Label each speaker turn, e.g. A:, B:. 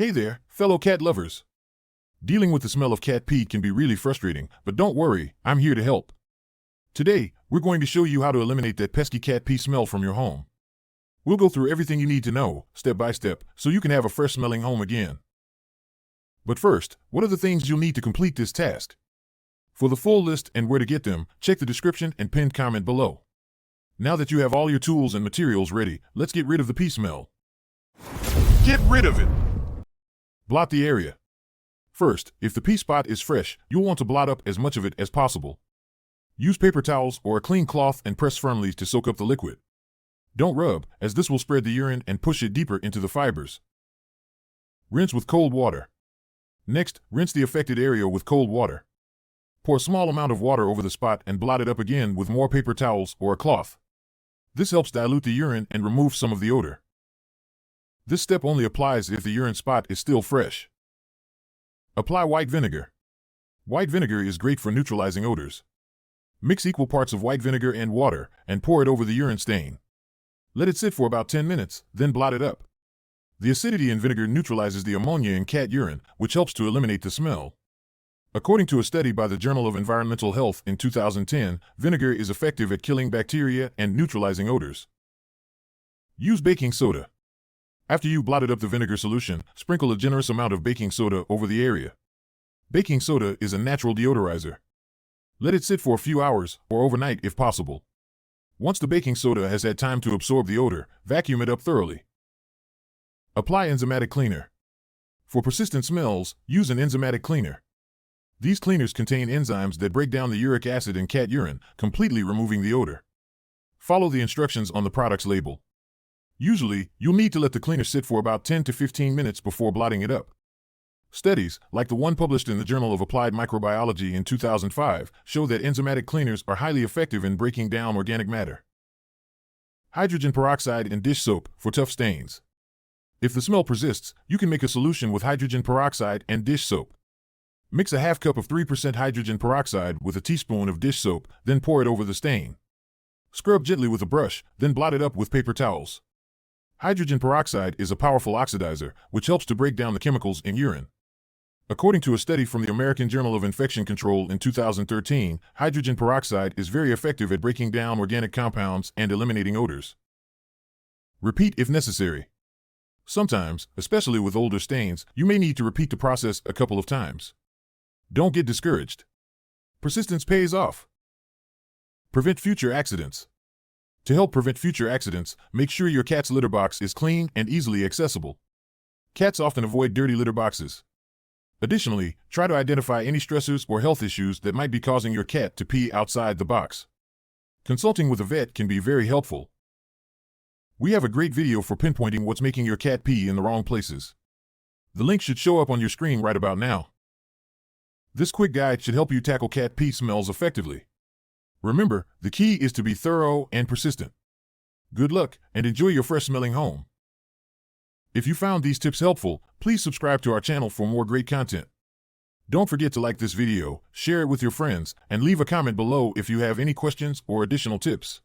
A: Hey there, fellow cat lovers. Dealing with the smell of cat pee can be really frustrating, but don't worry, I'm here to help. Today, we're going to show you how to eliminate that pesky cat pee smell from your home. We'll go through everything you need to know, step by step, so you can have a fresh-smelling home again. But first, what are the things you'll need to complete this task? For the full list and where to get them, check the description and pinned comment below. Now that you have all your tools and materials ready, let's get rid of the pee smell. Get rid of it! Blot the area. First, if the pee spot is fresh, you'll want to blot up as much of it as possible. Use paper towels or a clean cloth and press firmly to soak up the liquid. Don't rub, as this will spread the urine and push it deeper into the fibers. Rinse with cold water. Next, rinse the affected area with cold water. Pour a small amount of water over the spot and blot it up again with more paper towels or a cloth. This helps dilute the urine and remove some of the odor. This step only applies if the urine spot is still fresh. Apply white vinegar. White vinegar is great for neutralizing odors. Mix equal parts of white vinegar and water and pour it over the urine stain. Let it sit for about 10 minutes, then blot it up. The acidity in vinegar neutralizes the ammonia in cat urine, which helps to eliminate the smell. According to a study by the Journal of Environmental Health in 2010, vinegar is effective at killing bacteria and neutralizing odors. Use baking soda. After you blotted up the vinegar solution, sprinkle a generous amount of baking soda over the area. Baking soda is a natural deodorizer. Let it sit for a few hours, or overnight if possible. Once the baking soda has had time to absorb the odor, vacuum it up thoroughly. Apply enzymatic cleaner. For persistent smells, use an enzymatic cleaner. These cleaners contain enzymes that break down the uric acid in cat urine, completely removing the odor. Follow the instructions on the product's label. Usually, you'll need to let the cleaner sit for about 10 to 15 minutes before blotting it up. Studies, like the one published in the Journal of Applied Microbiology in 2005, show that enzymatic cleaners are highly effective in breaking down organic matter. Hydrogen peroxide in dish soap for tough stains. If the smell persists, you can make a solution with hydrogen peroxide and dish soap. Mix a half cup of 3% hydrogen peroxide with a teaspoon of dish soap, then pour it over the stain. Scrub gently with a brush, then blot it up with paper towels. Hydrogen peroxide is a powerful oxidizer, which helps to break down the chemicals in urine. According to a study from the American Journal of Infection Control in 2013, hydrogen peroxide is very effective at breaking down organic compounds and eliminating odors. Repeat if necessary. Sometimes, especially with older stains, you may need to repeat the process a couple of times. Don't get discouraged. Persistence pays off. Prevent future accidents. To help prevent future accidents, make sure your cat's litter box is clean and easily accessible. Cats often avoid dirty litter boxes. Additionally, try to identify any stressors or health issues that might be causing your cat to pee outside the box. Consulting with a vet can be very helpful. We have a great video for pinpointing what's making your cat pee in the wrong places. The link should show up on your screen right about now. This quick guide should help you tackle cat pee smells effectively. Remember, the key is to be thorough and persistent. Good luck, and enjoy your fresh-smelling home. If you found these tips helpful, please subscribe to our channel for more great content. Don't forget to like this video, share it with your friends, and leave a comment below if you have any questions or additional tips.